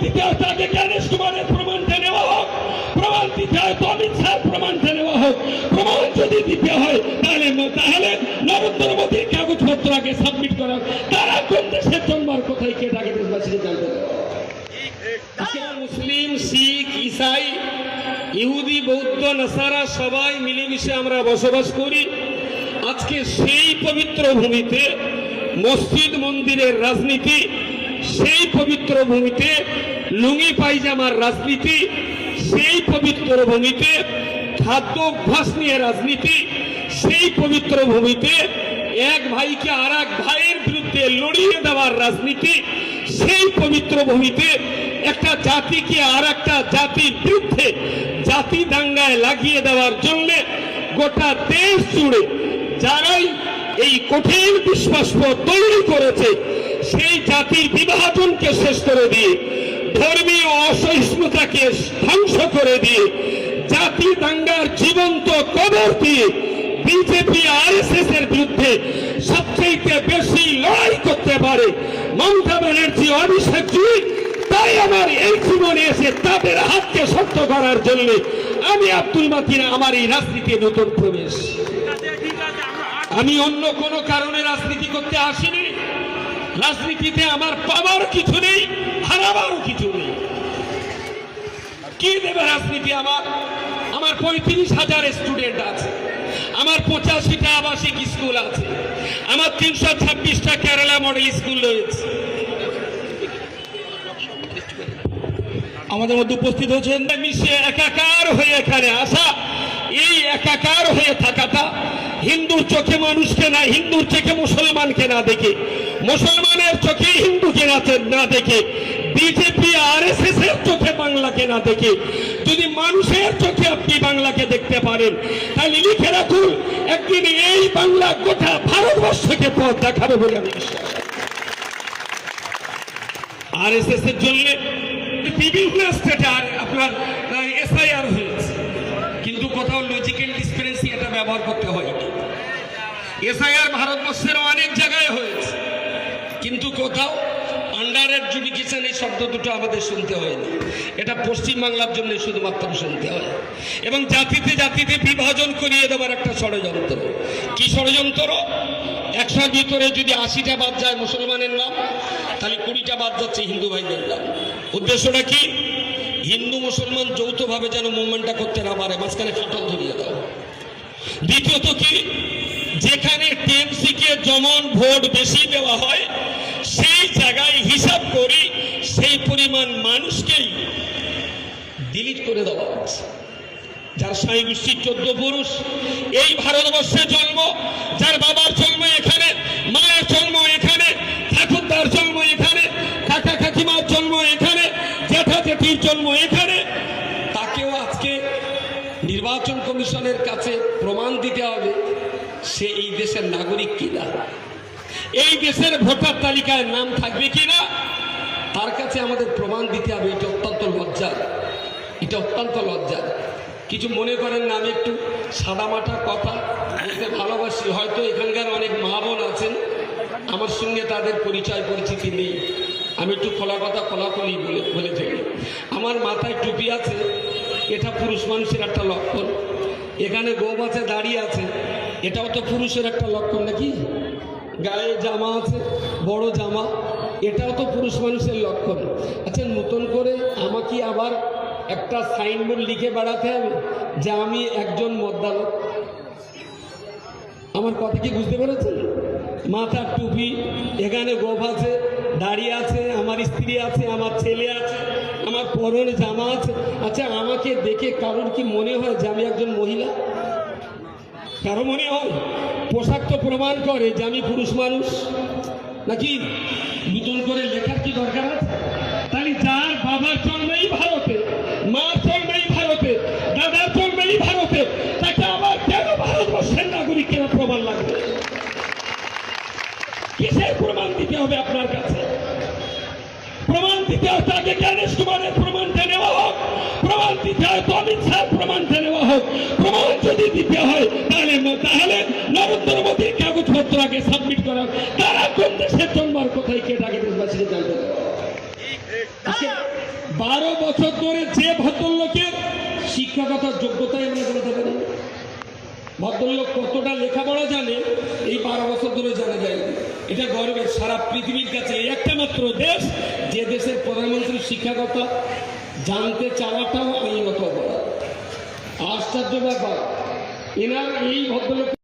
দিতে হয় তাকে জ্ঞানেশ কুমারের প্রমাণটা নেওয়া হোক, প্রমাণ দিতে হয় তো অমিত শাহের প্রমাণটা নেওয়া হোক। প্রমাণ যদি দিতে হয় তাহলে নরেন্দ্র মোদীর কাগজপত্র আগে সাবমিট করা হোক। তারা কোন দেশের জন্ম আর কোথায় কে আগে দেশবাসীকে জানতে দেবে। মুসলিম, শিখ, ইসাই, ইহুদি, বৌদ্ধ, নাসারা সবাই মিলেমিশে আমরা বসবাস করি। আজকে সেই পবিত্র ভূমিতে মসজিদ মন্দিরের রাজনীতি, সেই পবিত্র ভূমিতে লুঙ্গি পায়জামার রাজনীতি, সেই পবিত্র ভূমিতে খাদ্য অভ্যাস নিয়ে রাজনীতি, সেই পবিত্র ভূমিতে এক ভাইকে আর এক ভাইয়ের বিরুদ্ধে লড়িয়ে দেওয়ার রাজনীতি, সেই পবিত্র ভূমিতে একটা জাতিকে আর একটা জাতির বিরুদ্ধে জাতি দাঙ্গায় লাগিয়ে দেওয়ার জন্য গোটা দেশ জুড়ে যারাই এই কঠিন বিশ্বাস্প তৈরি করেছে, সেই জাতির বিভাজনকে শেষ করে দিয়ে, ধর্মীয় অসহিষ্ণুতাকে ধ্বংস করে দিয়ে, জাতি দাঙ্গার জীবন্ত কবর দিয়ে বিজেপি আরএসএস এর বিরুদ্ধে সবচেয়ে বেশি লড়াই করতে পারে মমতা ব্যানার্জি, অভিষেক জি। তাই আমার এই জীবনে এসে তাদের হাতকে শক্ত করার জন্য আমি আব্দুল মাতিন, আমার এই রাজনীতির নতুন প্রবেশ। আমি অন্য কোনো কারণে রাজনীতি করতে আসিনি। রাজনীতিতে আমার পাওয়ার কিছু নেই, হারাবারও কিছু নেই। কি দেবে রাজনীতি? আমার 35,000 স্টুডেন্ট আছে, আমার 85টা আবাসিক স্কুল আছে, আমার 326টা কেরালা মডেল স্কুল রয়েছে। আমাদের মধ্যে উপস্থিত হয়েছেন মিশে একাকার হয়ে এখানে আসা। এই একাকার হয়ে থাকাটা হিন্দুর চোখে মানুষকে না, হিন্দুর চোখে মুসলমানকে না দেখে, মুসলমানের চোখে হিন্দুকে না দেখে, বিজেপি আরএসএস এর চোখে বাংলাকে না দেখে যদি মানুষের চোখে আপনি বাংলাকে দেখতে পারেন, তাহলে লিখে রাখুন, একদিন এই বাংলা গোটা ভারতবর্ষকে পথ দেখাবে বলে আমি বিশ্বাস। আরএসএস এর জন্য বিভিন্ন স্টেটে আপনার এসআইআর হয়েছে, কিন্তু কোথাও লজিক্যাল ডিসপারেন্সি এটা ব্যবহার করতে হয়নি। এসআইআর ভারতবর্ষের অনেক জায়গায় হয়েছে, কিন্তু কোথাও আন্ডার অ্যাডজুডিকেশন এই শব্দ দুটো আমাদের শুনতে হয়নি। এটা পশ্চিমবাংলার জন্য শুধুমাত্র শুনতে হয়। এবং জাতিতে জাতিতে বিভাজন করিয়ে দেওয়ার একটা ষড়যন্ত্র। কি ষড়যন্ত্র? 100 ভিতরে যদি 80টা বাদ যায় মুসলমানের নাম, তাহলে 20টা বাদ যাচ্ছে হিন্দু ভাইদের নাম। উদ্দেশ্যটা কি? হিন্দু মুসলমান যৌথভাবে যেন মুভমেন্টটা করতে না পারে, মাঝখানে ফাটল ধরিয়ে দাও। দ্বিতীয়ত কি? যেখানে টিএমসিকে যেমন ভোট বেশি দেওয়া হয়, সেই জায়গায় হিসাব করে সেই পরিমাণ মানুষকেই ডিলিট করে দেওয়া হচ্ছে। যার স্বামী গোষ্ঠীর 14 পুরুষ, এই ভারতবর্ষে জন্ম, যার বাবার জন্ম এখানে, মায়ের জন্ম এখানে, ঠাকুরদার জন্ম এখানে, কাকা কাকিমার জন্ম এখানে, জ্যাঠা জেঠির জন্ম এখানে, তাকেও আজকে নির্বাচন কমিশনের কাছে প্রমাণ দিতে হবে সে এই দেশের নাগরিক কিনা, এই দেশের ভোটার তালিকায় নাম থাকবে কিনা, তার কাছে আমাদের প্রমাণ দিতে হবে। এটা অত্যন্ত লজ্জার, এটা অত্যন্ত লজ্জার। কিছু মনে করেন না, আমি একটু সাদামাটা কথা বলতে ভালোবাসি। হয়তো এখানকার অনেক মা বোন আছেন, আমার সঙ্গে তাদের পরিচয় পরিচিতি নেই, আমি একটু খোলা কথা খোলাখুলি বলে থাকি। আমার মাথায় টুপি আছে, এটা পুরুষ মানুষের একটা লক্ষণ। এখানে গোপ আছে, দাঁড়িয়ে আছে, এটাও তো পুরুষের একটা লক্ষণ নাকি? গায়ে জামা আছে, বড় জামা, এটাও তো পুরুষ মানুষের লক্ষণ। আচ্ছা, নতুন করে আমাকে আবার একটা সাইনবোর্ড লিখে বেড়াতে হবে যে আমি একজন মদ্দালক? আমার কথা কি বুঝতে পেরেছেন? মাথার টুপি, এখানে গোপ আছে, দাড়ি আছে, আমার স্ত্রী আছে, আমার ছেলে আছে, আমার পরনে জামা আছে। আচ্ছা, আমাকে দেখে কারোর কি মনে হয় যে আমি একজন মহিলা? কারো মনে হয়? পোশাক তো প্রমাণ করে যে আমি পুরুষ মানুষ নাকি? নতুন করে লেখার কি দরকার আছে? তাহলে যার বাবার জন্মেই ভারতে, মার জন্মেই ভারতে, দাদার জন্মেই ভারতে, তাকে আবার কেন ভারতবর্ষের নাগরিক কেন প্রমাণ লাগবে? কিসের প্রমাণ দিতে হবে আপনার কাছে? প্রমাণ দিতে হয় তাকে জ্ঞানেশ কুমারের প্রমাণটা নেওয়া হোক, প্রমাণ দিতে হয় তো অমিত শাহের প্রমাণটা নেওয়া হোক। প্রমাণ যদি দিতে হয় তাহলে নরেন্দ্র মোদীর কাগজপত্র আগে সাবমিট করা হোক। তারা কোন দেশের জন্ম আর কোথায় কে আগে দেশবাসীকে জানতে দেবে। 12 বছর ধরে যে ভদ্রলোকের শিক্ষাগত যোগ্যতাই আমরা বলতে পারি না। ভদ্রলোক কতটা লেখাপড়া জানে এই 12 বছর ধরে জানা যায়। এটা গর্বের, সারা পৃথিবীর কাছে এই একটা মাত্র দেশ যে দেশের প্রধানমন্ত্রীর শিক্ষাগত জানতে চাওয়াটাও আইনত অপরাধ। আশ্চর্য ব্যাপার, এনার এই ভদ্রলোক